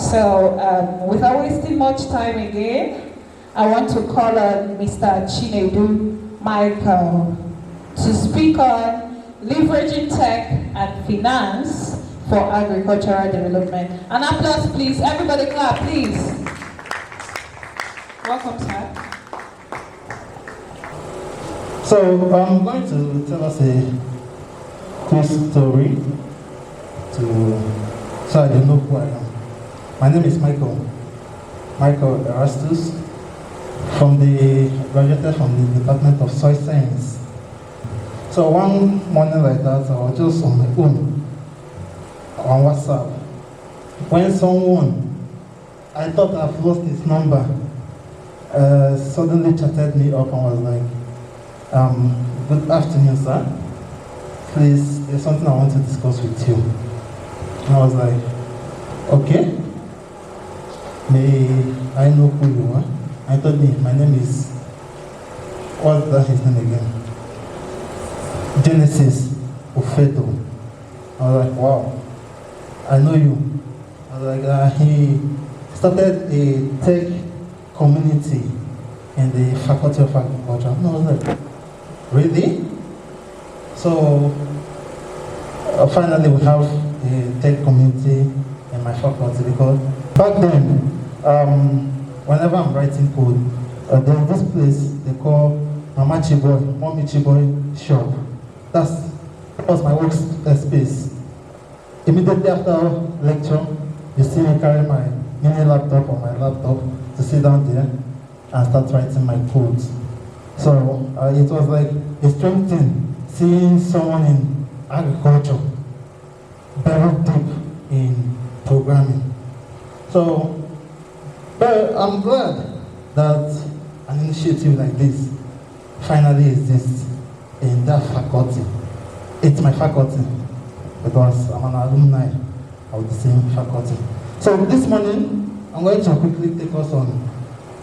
So without wasting much time again, I want to call on Mr. Chinedu Michael to speak on leveraging tech and finance for agricultural development. An applause, please. Everybody clap, please. Welcome, sir. So I'm going to tell us a quick story so you know who I am. My name is Michael Erastus, graduated from the Department of Soil Science. So one morning like that, I was just on my own on WhatsApp when someone, I thought I've lost his number, suddenly chatted me up and was like, good afternoon, sir. Please, there's something I want to discuss with you. And I was like, okay. May I know who you are? I told him, my name is, what's that his name again? Genesis Ofedo. I was like, wow, I know you. I was like, he started a tech community in the Faculty of Agriculture. And I was like, really? So finally we have a tech community in my faculty, because back then, whenever I'm writing code, there's this place they call Mama Chiboy, Mommy Chiboy shop. That was my work space. Immediately after lecture, you see me carry my mini laptop or my laptop to sit down there and start writing my codes. So it was like a strange thing, seeing someone in agriculture very deep in programming. So, but I'm glad that an initiative like this finally exists in that faculty. It's my faculty because I'm an alumni of the same faculty. So this morning, I'm going to quickly take us on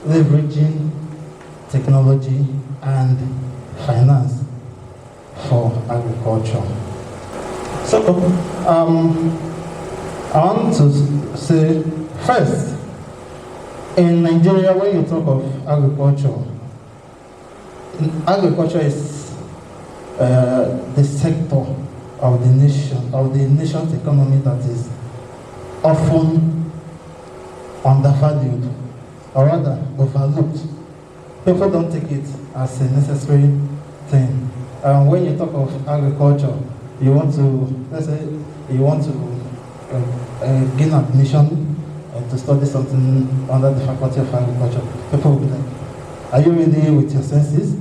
leveraging technology and finance for agriculture. So, I want to say first, in Nigeria, when you talk of agriculture is the sector of the nation's economy that is often undervalued, or rather overlooked. People don't take it as a necessary thing. When you talk of agriculture, you want to, let's say, you want to gain admission to study something under the Faculty of Agriculture. People will be like, are you ready with your senses?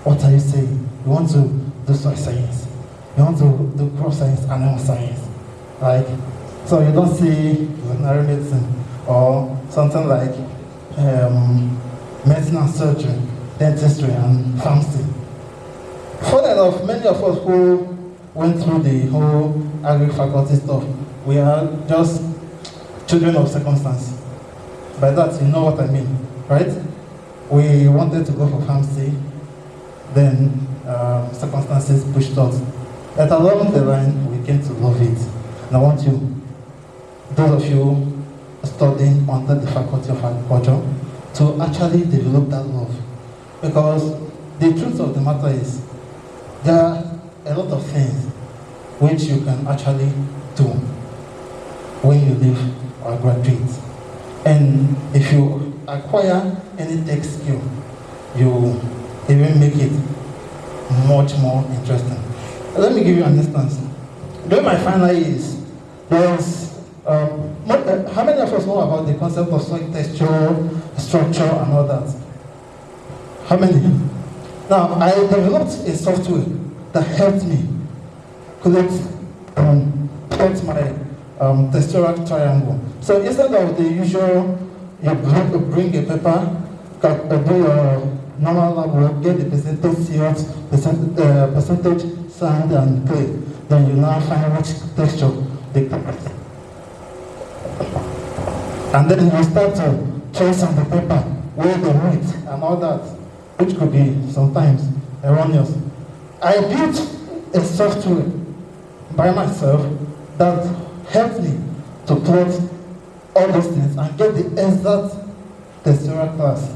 What are you saying? You want to do soil science? You want to do crop science, animal science? Like, so you don't see veterinary medicine or something like medicine and surgery, dentistry and pharmacy. Funny enough, many of us who went through the whole agri faculty stuff, we are just children of circumstance. By that, you know what I mean, right? We wanted to go for pharmacy, then circumstances pushed us. But along the line, we came to love it. And I want you, those of you studying under the Faculty of Agriculture, to actually develop that love. Because the truth of the matter is, there are a lot of things which you can actually do when you leave or graduate. And if you acquire any tech skill, you even make it much more interesting. Let me give you an instance. During my final years, there was, how many of us know about the concept of soil texture, structure, and all that? How many? Now, I developed a software that helped me plot my textural triangle. So instead of the usual, you bring a paper, do your normal lab work, get the percentage CO, percentage sand and clay. Then you now find which texture they correct. And then you start to trace on the paper where they meet and all that, which could be sometimes erroneous. I built a software by myself that helped me to plot all those things and get the exact textural class.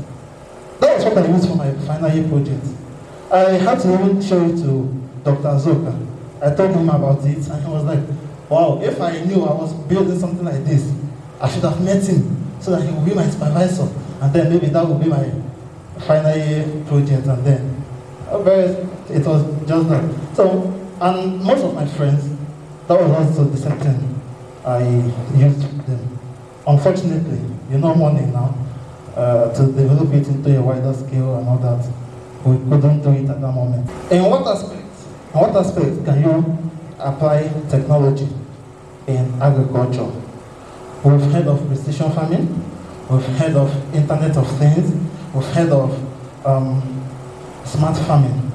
That was what I used for my final year project. I had to even show it to Dr. Zoka. I told him about it and he was like, wow, if I knew I was building something like this, I should have met him so that he would be my supervisor. And then maybe that would be my final year project. And then it was just that. So, and most of my friends, that was also the same thing I used them. Unfortunately, money now, to develop it into a wider scale and all that. We couldn't do it at that moment. In what aspect can you apply technology in agriculture? We've heard of precision farming, we've heard of Internet of Things, we've heard of smart farming.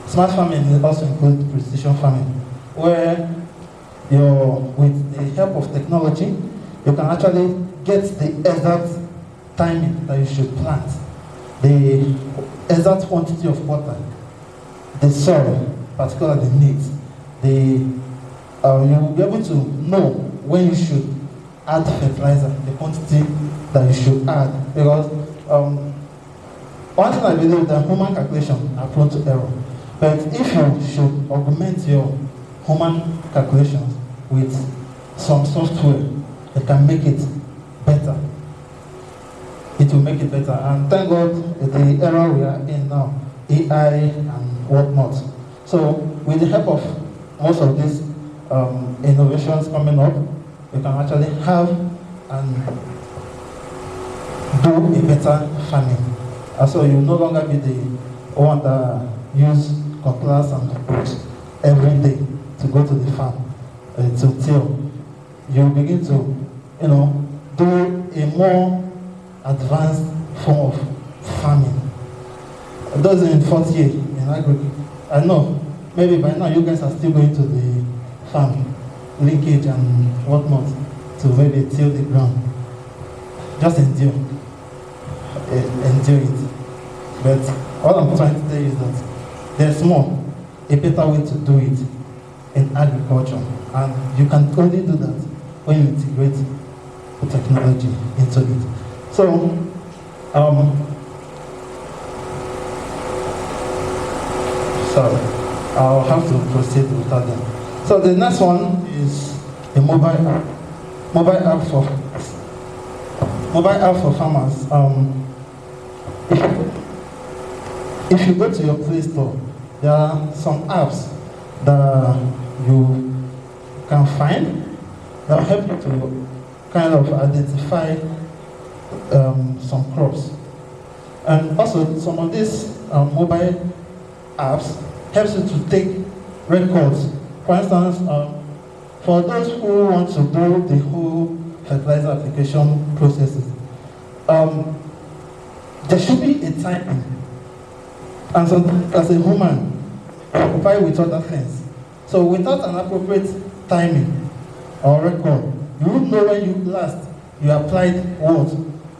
Smart farming also includes precision farming, where with the help of technology, you can actually get the exact timing that you should plant, the exact quantity of water, the soil, particularly needs. You will be able to know when you should add fertilizer, the quantity that you should add. Because one thing I believe that human calculation are prone to error. But if you should augment your human calculations with some software that can make it better, it will make it better. And thank God the era we are in now, AI and whatnot. So with the help of most of these innovations coming up, you can actually have and do a better farming. And so you will no longer be the one that use cutlass and boots every day to go to the farm to till. You will begin to, do a more advanced form of farming. Those in fourth year in Agric, I know maybe by now you guys are still going to the farm, linkage and whatnot, to maybe till the ground. Just endure it. But what I'm trying to tell you is that there's more, a better way to do it in agriculture, and you can only do that when you integrate technology into it. So, sorry, I'll have to proceed without them. So the next one is a mobile app. Mobile app for farmers. If you go to your Play Store, there are some apps that you can find that will help you to kind of identify some crops. And also some of these mobile apps helps you to take records. For instance, for those who want to do the whole fertilizer application processes, there should be a timing. And so as a human, occupied with other things. So without an appropriate timing or record, you won't know when you applied what,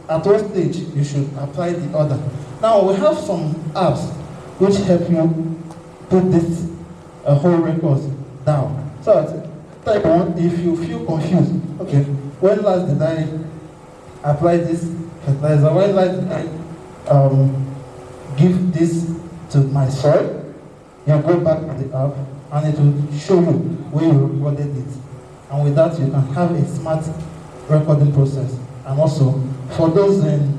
at what stage you should apply the other. Now we have some apps which help you put this whole records down. So type one, if you feel confused, okay, when last did I apply this fertilizer? When last did I give this to my soil? You go back to the app and it will show you where you recorded it. And with that, you can have a smart recording process. And also, for those in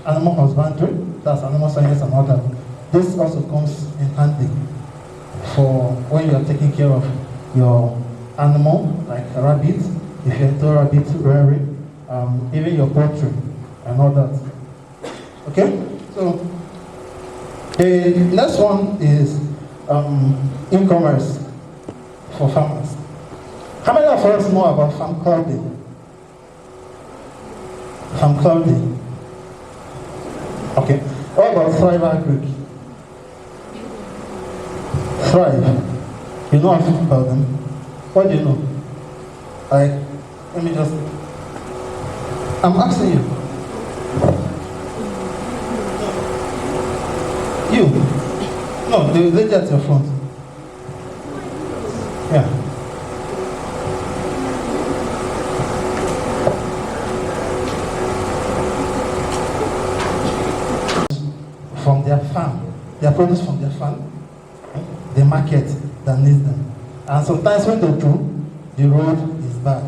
animal husbandry, that's animal science and all that, this also comes in handy for when you are taking care of your animal, like rabbits, if you're into rabbit rearing, even your poultry and all that. Okay? So, the next one is e-commerce for farmers. How many of us know about farm clothing? Farm clothing. Okay. What about Thrive Agric? Thrive. You know how about them? What do you know? Like, let me just. I'm asking you. You. No, the lady at your front. Yeah. their produce from their farm, the market that needs them. And sometimes when they do, the road is bad.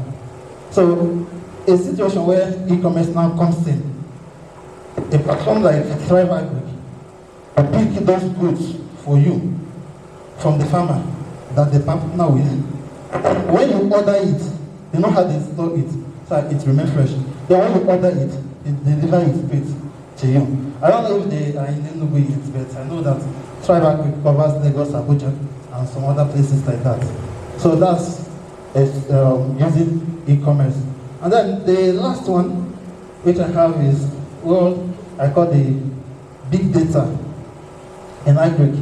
So a situation where e-commerce now comes in, a platform like Thrive Agric will pick those goods for you from the farmer that they partner with. When you order it, you know how they store it, so it remains fresh. Then when you order it, they deliver it straight to you. I don't know if they are in Enugu yet, but I know that Thrive Agric covers Lagos, Abuja, and some other places like that. So that's using e-commerce. And then the last one, which I have is, well, I call the big data in Agric.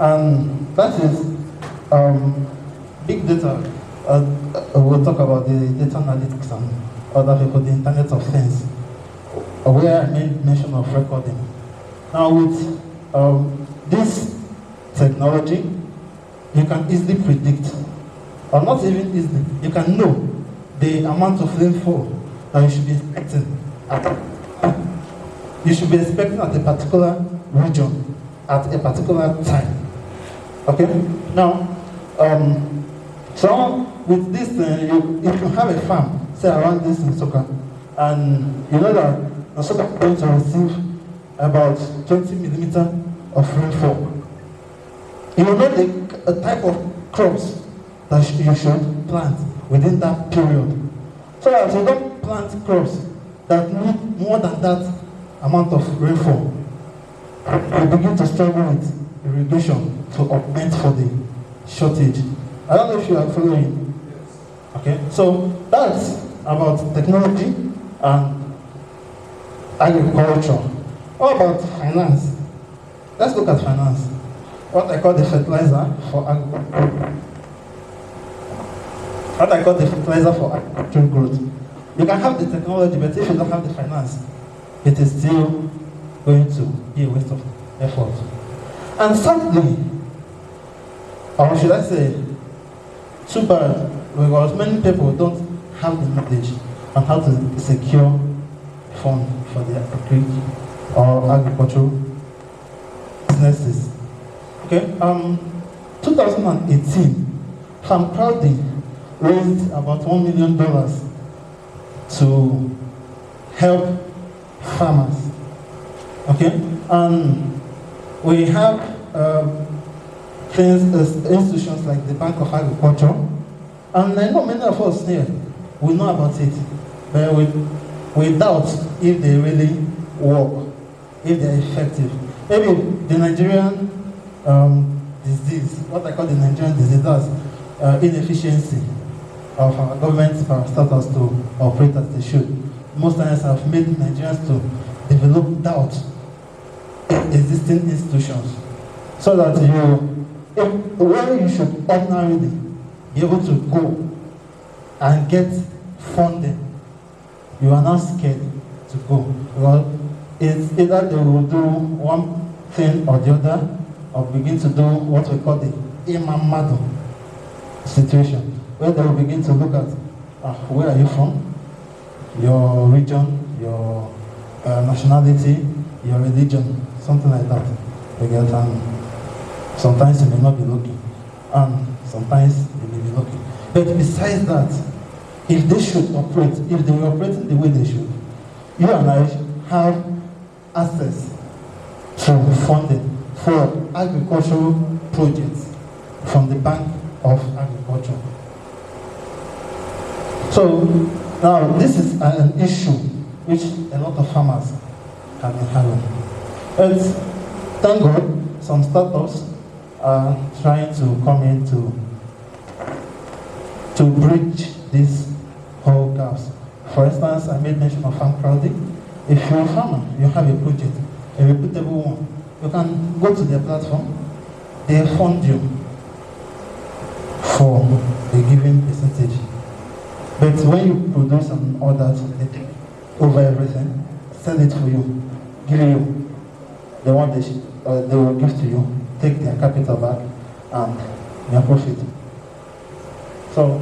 And that is big data. We'll talk about the data analytics and other people, the Internet of Things, where I made mention of recording. Now with this technology, you can easily predict, or not even easily, you can know the amount of rainfall that you should be expecting at a particular region at a particular time. Okay? Now, so with this, if you have a farm, say around this in Soka, and you know that Soka is going to receive about 20 millimeters of rainfall, you will know the type of crops that you should plant within that period. So that you don't plant crops that need more than that amount of rainfall. You begin to struggle with irrigation to augment for the shortage. I don't know if you are following. Okay, so that's about technology and agriculture. What about finance? Let's look at finance. What I call the fertilizer for agriculture. What I call the fertilizer for agricultural growth. You can have the technology, but if you don't have the finance, it is still going to be a waste of effort. And sadly, or should I say, too bad, because many people don't have the knowledge on how to secure funds for their agric or agricultural businesses. Okay, 2018, I'm proudly raised about $1 million to help farmers. Okay, and we have institutions like the Bank of Agriculture, and I know many of us here we know about it, but we doubt if they really work, if they're effective. Maybe the Nigerian disease, what I call the Nigerian disease, that's inefficiency of our government parastatals to operate as they should. Most times have made Nigerians to develop doubt in existing institutions, so that where you should ordinarily be able to go and get funding, you are not scared to go. Well, it's either they will do one thing or the other, or begin to do what we call the imamado situation, where they will begin to look at where are you from, your region, your nationality, your religion, something like that. Sometimes you may not be lucky, and sometimes you may be lucky. But besides that, if they should operate, if they were operating the way they should, you and I have access to funding for agricultural projects from the Bank of Agriculture. So now this is an issue which a lot of farmers have been having. But thank God, some startups are trying to come in to bridge these whole gaps. For instance, I made mention of farm crowding. If you're a farmer, you have a project, a reputable one, you can go to their platform, they fund you for a given percentage. But when you produce and all that, they take over everything, sell it for you, give you the one they will give to you, take their capital back and their profit. So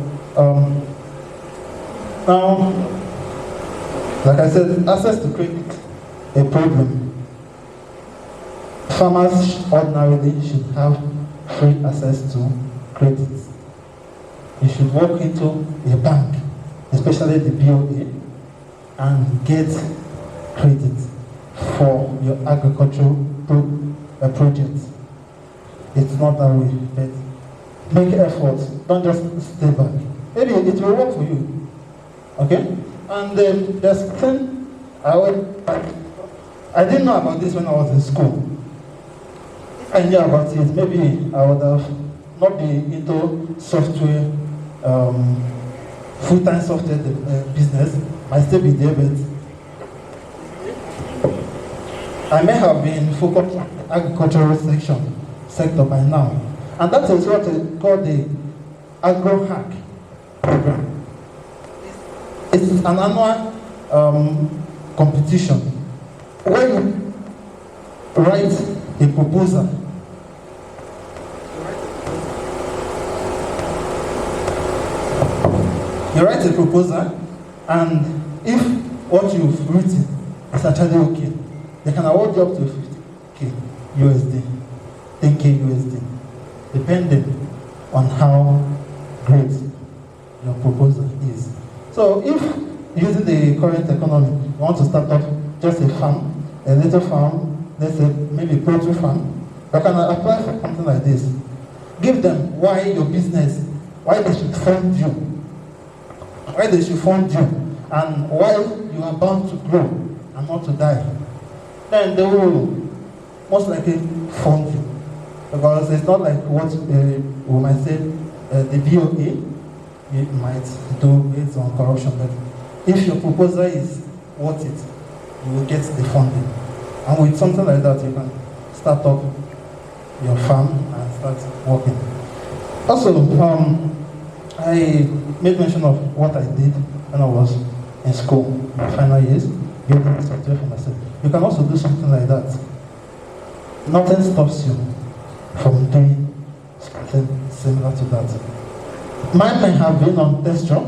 now, like I said, access to credit, a problem. Farmers ordinarily should have free access to credit. You should walk into a bank, especially the BOA, and get credit for your agricultural project. It's not that way, but make efforts. Don't just stay back. Maybe it will work for you. Okay? And then there's thing I didn't know about this when I was in school. If I knew about it, maybe I would have not been into software, full-time software business. I still be there, but I may have been focused on the agricultural sector by now. And that is what is called the Agro-Hack program. It's an annual competition where you write a proposal. You write a proposal, and if what you've written is actually okay, they can award you up to 50k USD, 10k USD, depending on how great your proposal is. So if using the current economy, you want to start up just a farm, a little farm, let's say maybe a poultry farm, you can apply for something like this. Give them why your business, why they should fund you, and why you are bound to grow and not to die. Then they will most likely fund you. Because it's not like what we might say the BOA it might do based on corruption, but if your proposal is worth it, you will get the funding. And with something like that, you can start up your farm and start working. Also, I made mention of what I did when I was in school, my final years, building software for myself. You can also do something like that. Nothing stops you from doing something similar to that. Mine may have been on texture,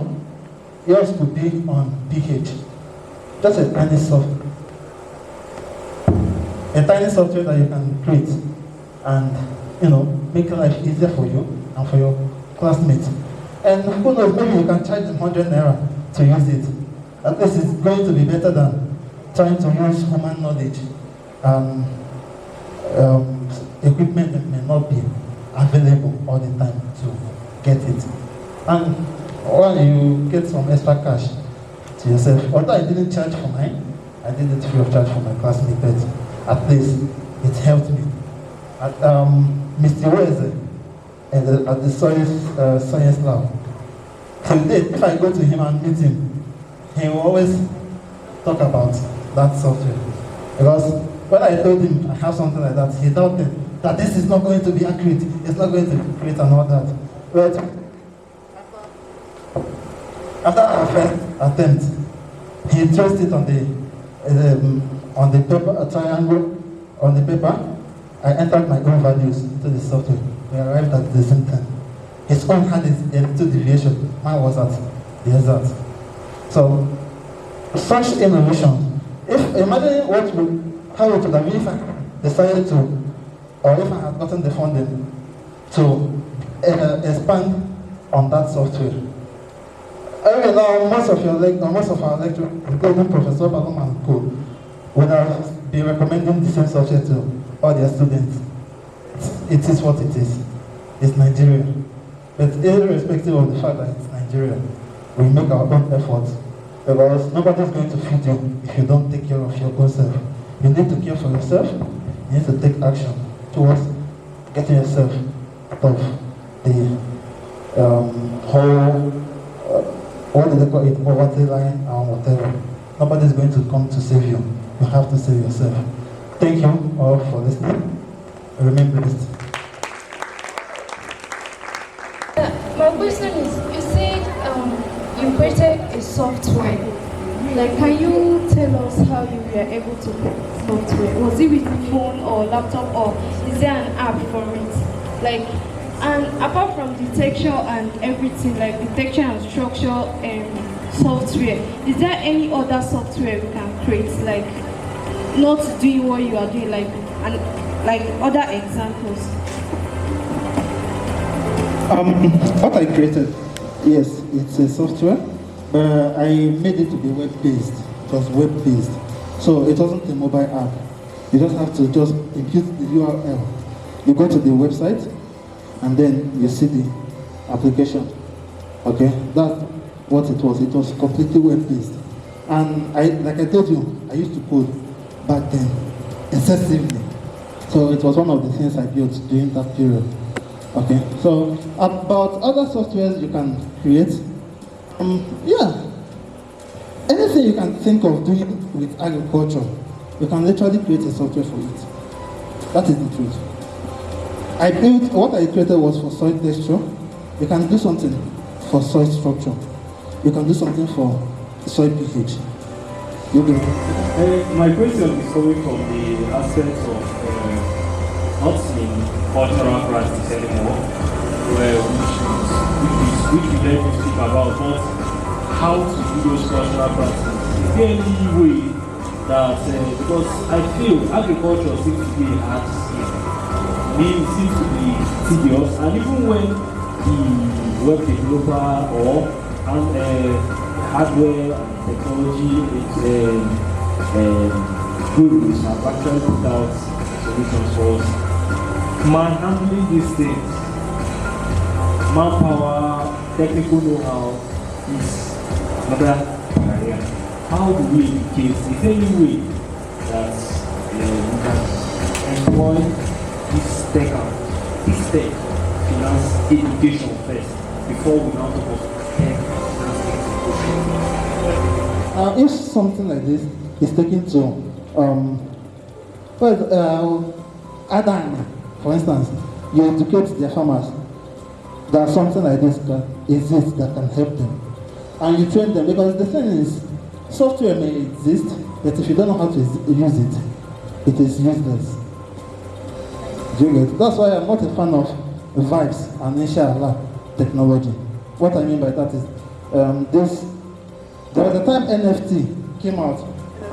yours could be on pH. Just a tiny software that you can create and make life easier for you and for your classmates. And who knows, maybe you can charge them 100 naira to use it. At least it's going to be better than trying to use human knowledge. Equipment that may not be available all the time to get it. And while you get some extra cash to yourself, although I didn't charge for mine, I did it free of charge for my classmates, but at least it helped me. At Mr. Weze, at the science lab, till date, if I go to him and meet him, he will always talk about that software. Because when I told him I have something like that, he doubted that this is not going to be accurate, it's not going to be great and all that. But after our first attempt, he traced it on the paper, a triangle on the paper. I entered my own values into the software. We arrived at the same time. His own had a little deviation. Mine was at the exact. So, such innovation. Imagine how it would have been if I decided to, or if I had gotten the funding to expand on that software. Now, most of our lecturers, including Professor Bagum and Co, would have been recommending the same software to all their students. It is what it is. It's Nigeria. But irrespective of the fact that it's Nigeria, we make our own efforts, because nobody's going to feed you if you don't take care of your own self. You need to care for yourself. You need to take action towards getting yourself out of the whole, what do they call it, poverty line or whatever. Nobody's going to come to save you. You have to save yourself. Thank you all for listening. Remain blessed. My question is, you said you created a software. Like, can you tell us how you were able to create software? Was it with a phone or laptop, or is there an app for it? Like, and apart from detection and everything, like detection and structure and software, is there any other software we can create, like not doing what you are doing, like, and like other examples. What I created, yes, it's a software, but I made it to be web-based. It was web-based, so it wasn't a mobile app. You just have to just impute the URL. You go to the website, and then you see the application. Okay, that's what it was. It was completely web-based, and like I told you, I used to code back then excessively. So it was one of the things I built during that period. Okay, so about other softwares you can create, yeah, anything you can think of doing with agriculture, you can literally create a software for it. That is the truth. What I created was for soil texture. You can do something for soil structure. You can do something for soil pH. You get it? My question is coming from the aspect of not seeing cultural practice anymore, which we let you speak about, but how to do those cultural practices. Is there any way that, because I feel agriculture seems to be a hard skill, seems to be tedious, and even when the web developer or hardware and technology gurus have actually put out solutions for us, handling these things, manpower, technical know-how is another area. How do we educate? Is there any way that we can employ this tech finance education first before we now talk of tech finance? If something like this is taken to, Adam, for instance, you educate their farmers that something like this exists that can help them. And you train them, because the thing is, software may exist, but if you don't know how to use it, it is useless. Do you get it? That's why I'm not a fan of vibes and inshallah technology. What I mean by that is, there was a time NFT came out,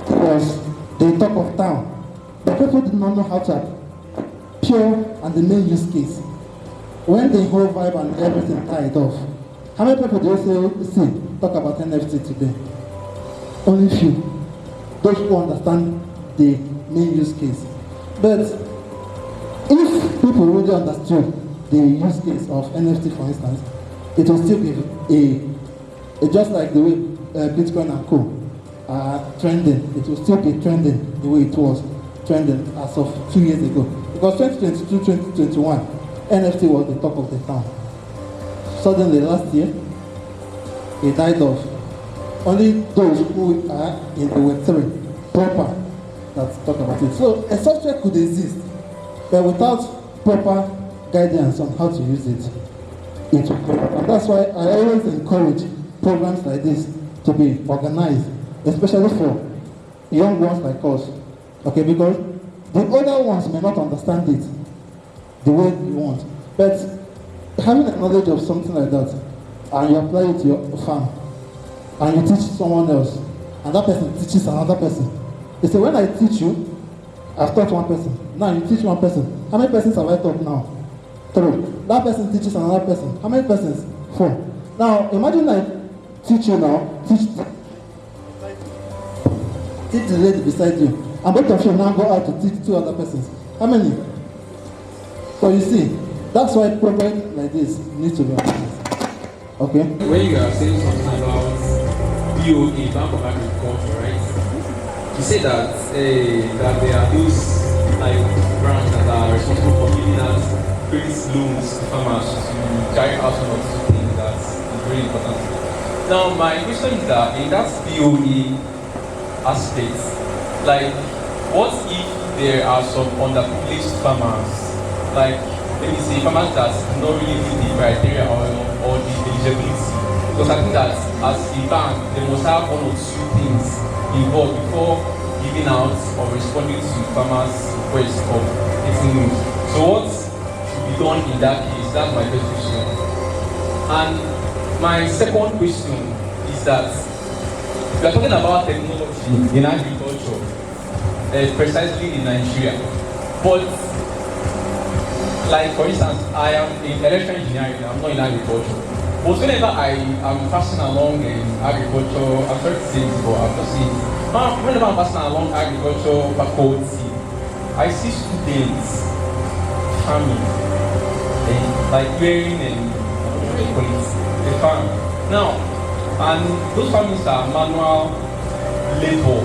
it was the talk of town. But people did not know how to pure and the main use case. When the whole vibe and everything tied off, how many people do you see talk about NFT today? Only few. Those who understand the main use case. But if people really understood the use case of NFT, for instance, it will still be just like the way Bitcoin and Co are trending. It will still be trending the way it was trending as of 2 years ago. Because 2022, 2021, NFT was the talk of the town. Suddenly last year, it died off. Only those who are in the Web3 proper that talk about it. So a software could exist, but without proper guidance on how to use it, it will break. And that's why I always encourage programs like this to be organized, especially for young ones like us. Okay, because the older ones may not understand it the way you want. But having a knowledge of something like that, and you apply it to your farm, and you teach someone else, and that person teaches another person. They say, when I teach you, I've taught one person. Now you teach one person. How many persons have I taught now? 3. That person teaches another person. How many persons? 4. Now imagine I teach you now, teach the lady beside you, and both of you now go out to teach 2 other persons. How many? So you see, that's why program like this needs to be organized. Okay? When you are saying something about BOA, Bank of Agriculture, right? You say that that there are those like brands that are responsible for giving out credit loans to farmers to carry out some of these things that is very important. Now my question is that in that BOA aspect, like what if there are some underprivileged farmers, like let me say farmers that do not really meet the criteria or the eligibility? Because I think that as a bank, they must have 1 or 2 things involved before giving out or responding to farmers' requests of getting loans. So what should be done in that case? That's my first question. And my second question is that we are talking about technology in agriculture, precisely in Nigeria. But Like for instance, I am in electrical engineering, I'm not in agriculture. But whenever I am passing along in agriculture, I'm sorry to say this, but I'm just saying, whenever I'm passing along agriculture faculty, I see students farming, and like wearing and the farm. Now, and those farmings are manual labor.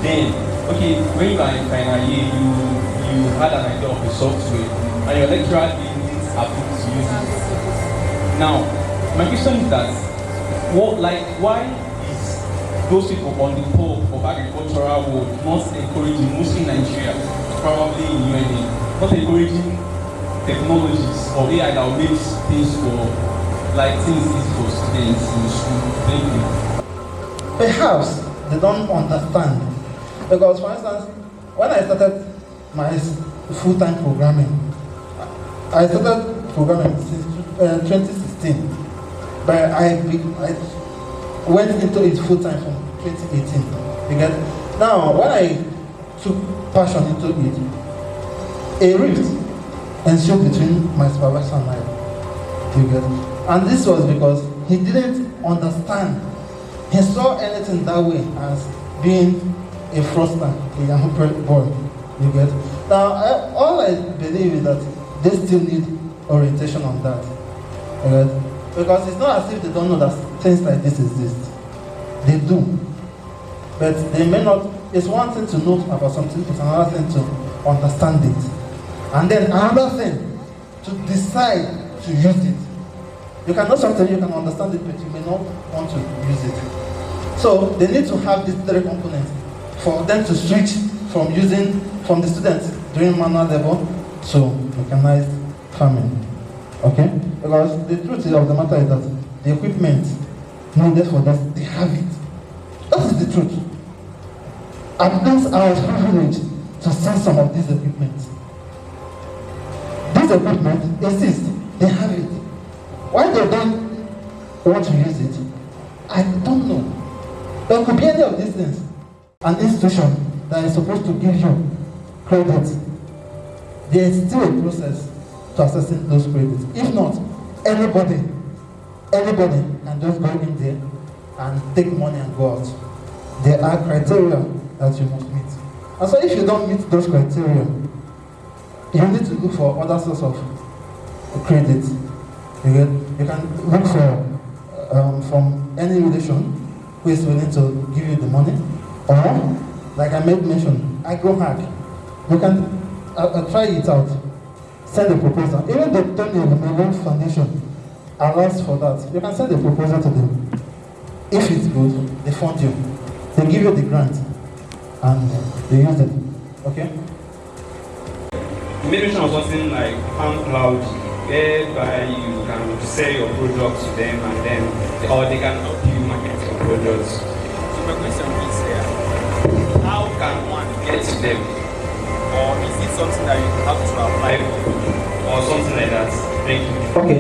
Then, okay, when you are in final year, you had an idea of the software, and your lecturer didn't approve to use it. Now, my question is that, why is those people on the top of agricultural world not encouraging, mostly in Nigeria, probably in UNA, not encouraging technologies or AI that will make things for, like things easy for students in school? Thank you. Perhaps they don't understand. Because for instance, when I started my full-time programming, I started programming since 2016. But I went into it full-time from 2018. Because now, when I took passion into it, a rift ensued between my supervisor and I. You get? And this was because he didn't understand. He saw anything that way as being a fraudster, a young boy. You get? Now, all I believe is that they still need orientation on that. You get? Because it's not as if they don't know that things like this exist. They do. But they may not. It's one thing to know about something, it's another thing to understand it. And then another thing, to decide to use it. You can know something, you can understand it, but you may not want to use it. So they need to have these three components for them to switch from the students during manual labor to mechanized farming. Okay? Because the truth of the matter is that the equipment needed for this, they have it. That is the truth. And those are privileged to see some of these equipment. This equipment exists, they have it. Why they don't want to use it, I don't know. There could be any of these things. An institution that is supposed to give you credit, there is still a process to assessing those credits. If not, anybody can just go in there and take money and go out. There are criteria that you must meet. And so if you don't meet those criteria, you need to look for other sources of credit. You can look for from any relation who is willing to give you the money, or like I made mention, Agric. You can try it out. Send a proposal. Even the Tony Melon Foundation allows for that. You can send a proposal to them. If it's good, they fund you. They give you the grant, and they use it. Okay? You made mention of something like cloud, whereby you can sell your products to them, and then, or they can help you market your products. So my question is how can one get to them? Or is it something that you have to apply for, or something like that? Thank you. Okay,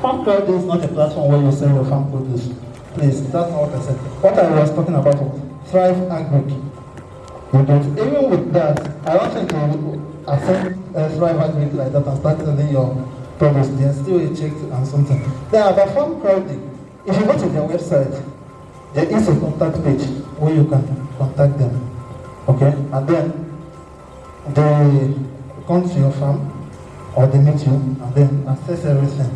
farm crowd is not a platform where you sell your farm produce. Please, that's not what I said. What I was talking about was Thrive Agric. Even with that, I don't think you will accept Thrive Agric like that and start selling your products. There's still a check and something. Then about farm crowding, if you go to their website, there is a contact page where you can contact them. Okay, and then they come to your farm, or they meet you, and then assess everything.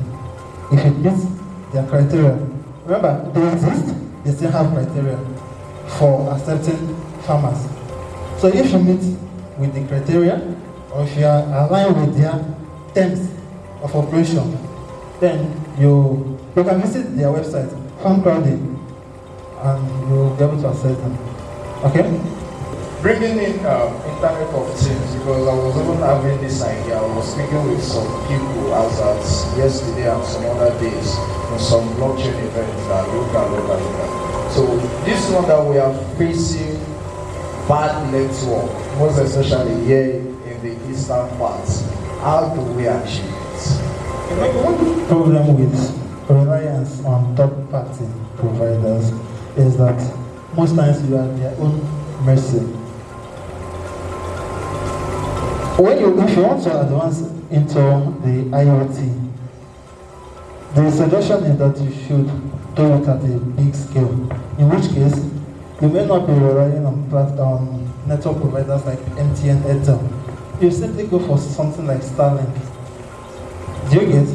If it meets their criteria, remember, they exist, they still have criteria for accepting farmers. So if you meet with the criteria, or if you are aligned with their terms of operation, then you can visit their website, Farm Crowding, and you'll be able to access them. Okay? Bringing in Internet of Things, because I was even having this idea. I was speaking with some people as at yesterday and some other days in some blockchain events that local. So this one that we are facing bad network, most especially here in the eastern parts. How do we achieve it? One problem with reliance on third-party providers is that most times you are at their own mercy. If you want to advance into the IoT, the suggestion is that you should do it at a big scale. In which case, you may not be relying on network providers like MTN, Airtel. You simply go for something like Starlink. Do you get?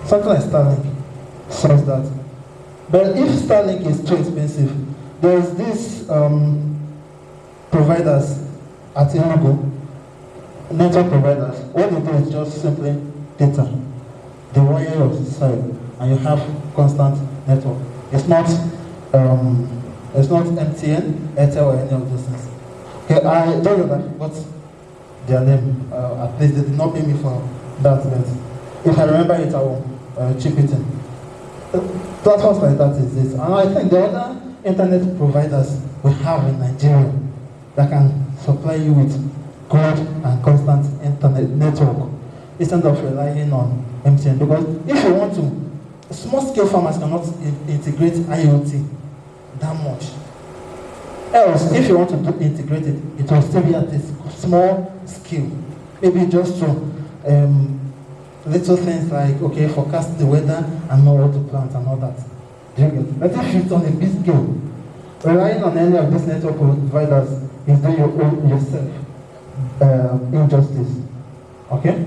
Something like Starlink solves that. But if Starlink is too expensive, there's these providers at Chinedu, network providers. What they do is just simply data. They wire your side and you have constant network. It's not MTN, Airtel, or any of those things. Okay, I don't know that I forgot their name. At least they did not pay me for that, but if I remember it, I will chip it in. Platforms like that exist. And I think the other internet providers we have in Nigeria that can supply you with good and constant internet network instead of relying on MTN. Because if you want to, small scale farmers cannot integrate IoT that much. Else, if you want to integrate it, it will still be at a small scale. Maybe just to little things like, okay, forecast the weather and know what to plant and all that. Do you get it? But if it's on a big scale, relying on any of these network providers is doing yourself injustice. Okay?